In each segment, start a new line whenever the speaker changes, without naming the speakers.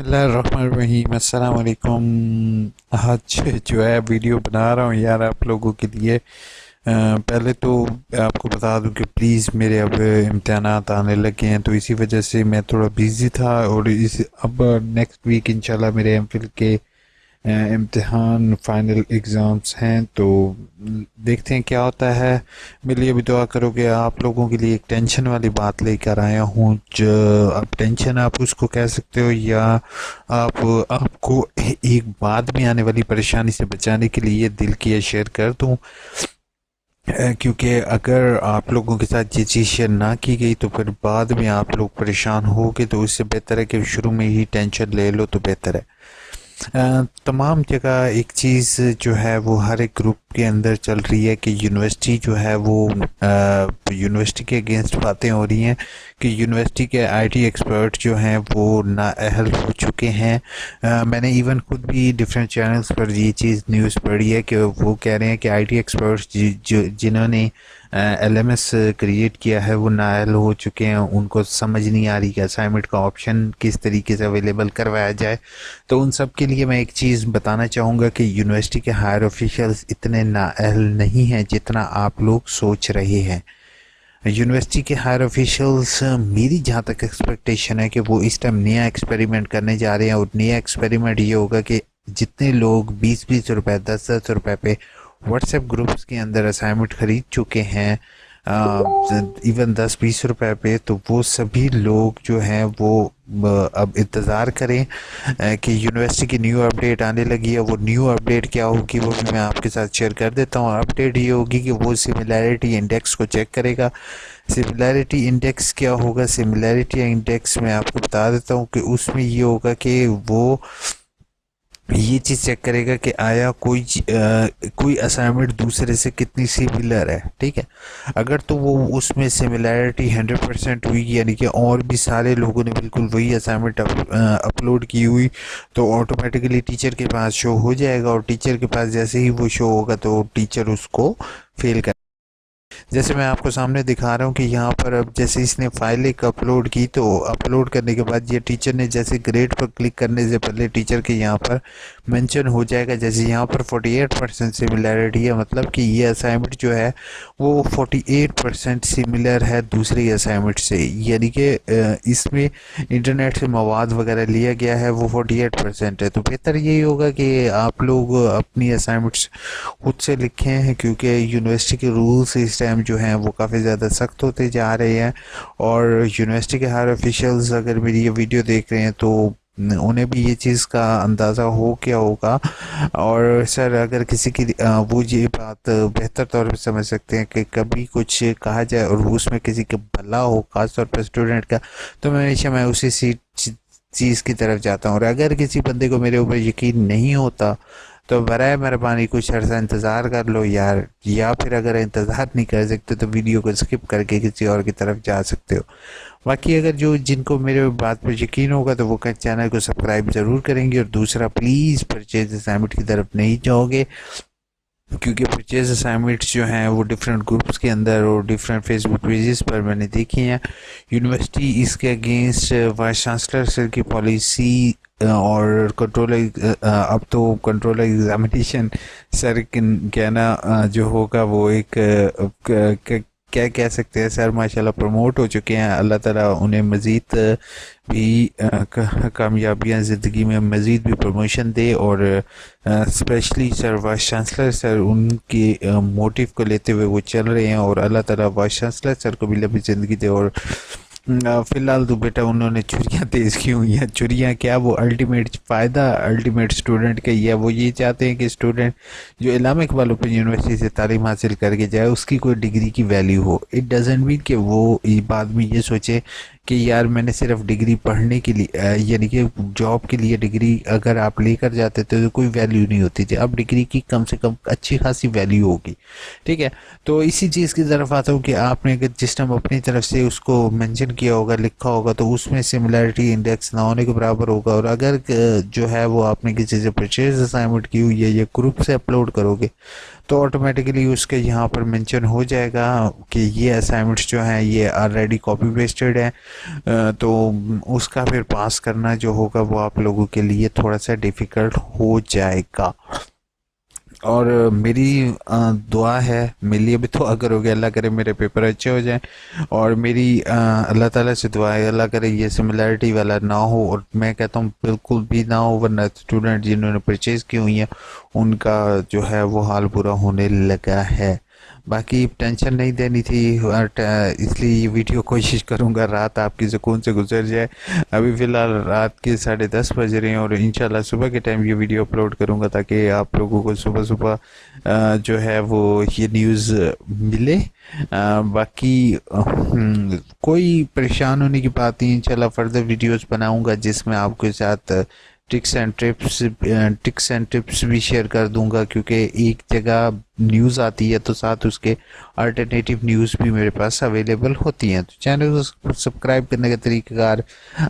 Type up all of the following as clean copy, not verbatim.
बिस्मिल्लाहिर्रहमानिर्रहीम अस्सलाम वालेकुम। आज जो है वीडियो बना रहा हूँ यार आप लोगों के लिए। पहले तो आपको बता दूं कि प्लीज़ मेरे अब इम्तहानात आने लगे हैं, तो इसी वजह से मैं थोड़ा बिज़ी था। और इस अब नेक्स्ट वीक इंशाल्लाह मेरे एमफिल के इम्तिहान फाइनल एग्ज़ाम्स हैं, तो देखते हैं क्या होता है। मेरे लिए भी दुआ करोगे। आप लोगों के लिए एक टेंशन वाली बात लेकर आया हूँ। जो अब टेंशन आप उसको कह सकते हो, या आप आपको एक बाद में आने वाली परेशानी से बचाने के लिए ये दिल की शेयर कर दूँ। क्योंकि अगर आप लोगों के साथ ये चीज़ शेयर ना की गई तो फिर बाद में आप लोग परेशान होगे, तो इससे बेहतर है कि शुरू में ही टेंशन ले लो तो बेहतर है। तमाम जगह एक चीज़ जो है वो हर एक ग्रुप के अंदर चल रही है कि यूनिवर्सिटी जो है वो यूनिवर्सिटी के अगेंस्ट बातें हो रही हैं कि यूनिवर्सिटी के आईटी एक्सपर्ट जो हैं वो नाअहल हो चुके हैं। मैंने इवन खुद भी डिफरेंट चैनल्स पर ये चीज़ न्यूज़ पढ़ी है कि वो कह रहे हैं कि आईटी एक्सपर्ट्स जो जिन्होंने एलएमएस क्रिएट किया है वो नाअहल हो चुके हैं। उनको समझ नहीं आ रही कि असाइनमेंट का ऑप्शन किस तरीके से अवेलेबल करवाया जाए। तो उन सब के लिए मैं एक चीज़ बताना चाहूँगा कि यूनिवर्सिटी के हायर ऑफिशियल्स इतने नाअहल नहीं हैं जितना आप लोग सोच रहे हैं। यूनिवर्सिटी के हायर ऑफिशियल्स, मेरी जहाँ तक एक्सपेक्टेशन है कि वो इस टाइम नया एक्सपेरिमेंट करने जा रहे हैं। और नया एक्सपेरिमेंट ये होगा कि जितने लोग 20-20 रुपए 10-10 रुपए पे व्हाट्सएप ग्रुप्स के अंदर असाइनमेंट खरीद चुके हैं, इवन 10-20 रुपए पे, तो वो सभी लोग जो हैं वो अब इंतज़ार करें कि यूनिवर्सिटी की न्यू अपडेट आने लगी है। वो न्यू अपडेट क्या होगी वो भी मैं आपके साथ शेयर कर देता हूँ। अपडेट ये होगी कि वो सिमिलैरिटी इंडेक्स को चेक करेगा। सिमिलैरिटी इंडेक्स क्या होगा? सिमिलैरिटी इंडेक्स मैं आपको बता देता हूँ कि उसमें ये होगा कि वो ये चीज़ चेक करेगा कि आया कोई असाइनमेंट दूसरे से कितनी सिमिलर है। ठीक है, अगर तो वो उसमें सिमिलैरिटी 100% हुई, यानी कि और भी सारे लोगों ने बिल्कुल वही असाइनमेंट अपलोड की हुई, तो ऑटोमेटिकली टीचर के पास शो हो जाएगा। और टीचर के पास जैसे ही वो शो होगा तो टीचर उसको फेल कर, जैसे मैं आपको सामने दिखा रहा हूँ कि यहाँ पर अब जैसे इसने फाइल एक अपलोड की, तो अपलोड करने के बाद ये टीचर ने जैसे ग्रेड पर क्लिक करने से पहले टीचर के यहाँ पर मेंशन हो जाएगा। जैसे यहाँ पर 48% सिमिलैरिटी है, मतलब कि ये असाइनमेंट जो है वो 48% सिमिलर है दूसरी असाइनमेंट से। यानी कि इसमें इंटरनेट से मवाद वगैरह लिया गया है, वो 48% है। तो बेहतर यही होगा कि आप लोग अपनी असाइनमेंट्स खुद से लिखे हैं, क्योंकि यूनिवर्सिटी के रूल्स इस टाइम जो हैं वो काफ़ी ज़्यादा सख्त होते जा रहे हैं। और यूनिवर्सिटी के हायर ऑफिशियल्स अगर मेरी ये वीडियो देख रहे हैं तो उन्हें भी ये चीज़ का अंदाज़ा हो क्या होगा। और सर अगर किसी की वो ये बात बेहतर तौर पर समझ सकते हैं कि कभी कुछ कहा जाए और उसमें किसी का भला हो, ख़ास तौर पर स्टूडेंट का, तो हमेशा मैं उसी चीज़ की तरफ जाता हूँ। और अगर किसी बंदे को मेरे ऊपर यकीन नहीं होता तो बराए मेहरबानी कुछ अर्सा इंतज़ार कर लो यार, या फिर अगर इंतज़ार नहीं कर सकते तो वीडियो को स्किप करके किसी और की तरफ जा सकते हो। बाकी अगर जो जिनको मेरे बात पर यकीन होगा तो वो चैनल को सब्सक्राइब ज़रूर करेंगे। और दूसरा, प्लीज़ परचेज असाइनमेंट की तरफ नहीं जाओगे, क्योंकि परचेज असाइनमेंट्स जो हैं वो डिफरेंट ग्रुप्स के अंदर और डिफरेंट फेसबुक पेजेस पर मैंने देखी हैं। यूनिवर्सिटी इसके अगेंस्ट वाइस चांसलर सर की पॉलिसी और कंट्रोल, अब तो कंट्रोल एग्जामिनेशन सर कहना जो होगा वो एक क्या कह सकते हैं सर, माशाल्लाह प्रमोट हो चुके हैं। अल्लाह ताला उन्हें मज़ीद भी कामयाबियाँ ज़िंदगी में मज़ीद भी प्रमोशन दे। और specially sir vice chancellor sir उनके मोटिव को लेते हुए वो चल रहे हैं। और अल्लाह ताला वाइस चांसलर सर को भी लंबी ज़िंदगी दे। और फिलहाल तो बेटा उन्होंने छुरियाँ तेज़ की हुई हैं। छुरियाँ क्या, वो अल्टीमेट फ़ायदा अल्टीमेट स्टूडेंट का ही है। वो ये चाहते हैं कि स्टूडेंट जो इलामा इकबाल ओपन यूनिवर्सिटी से तालीम हासिल करके जाए उसकी कोई डिग्री की वैल्यू हो। इट डजेंट मीन कि वो बाद में ये सोचे कि यार मैंने सिर्फ डिग्री पढ़ने के लिए, यानी कि जॉब के लिए डिग्री अगर आप लेकर जाते थे तो कोई वैल्यू नहीं होती थी। अब डिग्री की कम से कम अच्छी खासी वैल्यू होगी। ठीक है, तो इसी चीज़ की तरफ आता हूँ कि आपने अगर जिस टाइम अपनी तरफ से उसको मेंशन किया होगा, लिखा होगा, तो उसमें सिमिलैरिटी इंडेक्स ना होने के बराबर होगा। और अगर जो है वो आपने किसी से परचेज असाइनमेंट की हुई है या ग्रुप से अपलोड करोगे तो ऑटोमेटिकली उसके यहाँ पर मेंशन हो जाएगा कि ये असाइनमेंट्स जो हैं ये ऑलरेडी कॉपी पेस्टेड हैं। तो उसका फिर पास करना जो होगा वो आप लोगों के लिए थोड़ा सा डिफ़िकल्ट हो जाएगा। और मेरी दुआ है मेरे लिए भी दुआ करोगे, अल्लाह करे मेरे पेपर अच्छे हो जाएं। और मेरी अल्लाह ताला से दुआ है अल्लाह करे ये सिमिलरिटी वाला ना हो, और मैं कहता हूँ बिल्कुल भी ना हो, वरना स्टूडेंट जिन्होंने परचेज़ की हुई है उनका जो है वो हाल बुरा होने लगा है। बाकी टेंशन नहीं देनी थी, इसलिए ये वीडियो कोशिश करूँगा रात आपकी सुकून से गुजर जाए। अभी फ़िलहाल रात के 10:30 बज रहे हैं और इंशाल्लाह सुबह के टाइम ये वीडियो अपलोड करूँगा ताकि आप लोगों को सुबह सुबह जो है वो ये न्यूज़ मिले। बाकी कोई परेशान होने की बात नहीं, इंशाल्लाह फर्दर वीडियोस बनाऊँगा जिसमें आपके साथ टिक्स एंड टिप्स भी शेयर कर दूंगा, क्योंकि एक जगह न्यूज़ आती है तो साथ उसके अल्टरनेटिव न्यूज़ भी मेरे पास अवेलेबल होती हैं। तो चैनल को सब्सक्राइब करने का तरीक़ाकार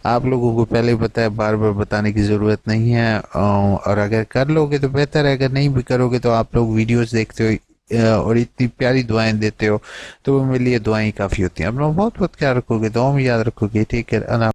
आप लोगों को पहले पता है, बार बार बताने की ज़रूरत नहीं है। और अगर कर लोगे तो बेहतर है, अगर नहीं भी करोगे तो आप लोग वीडियोस देखते हो और इतनी प्यारी दुआएं देते हो तो वो मेरे लिए दुआएं काफ़ी होती हैं। अपना बहुत बहुत ख्याल रखोगे, दुआ में याद रखोगे। ठीक है, अल्लाह।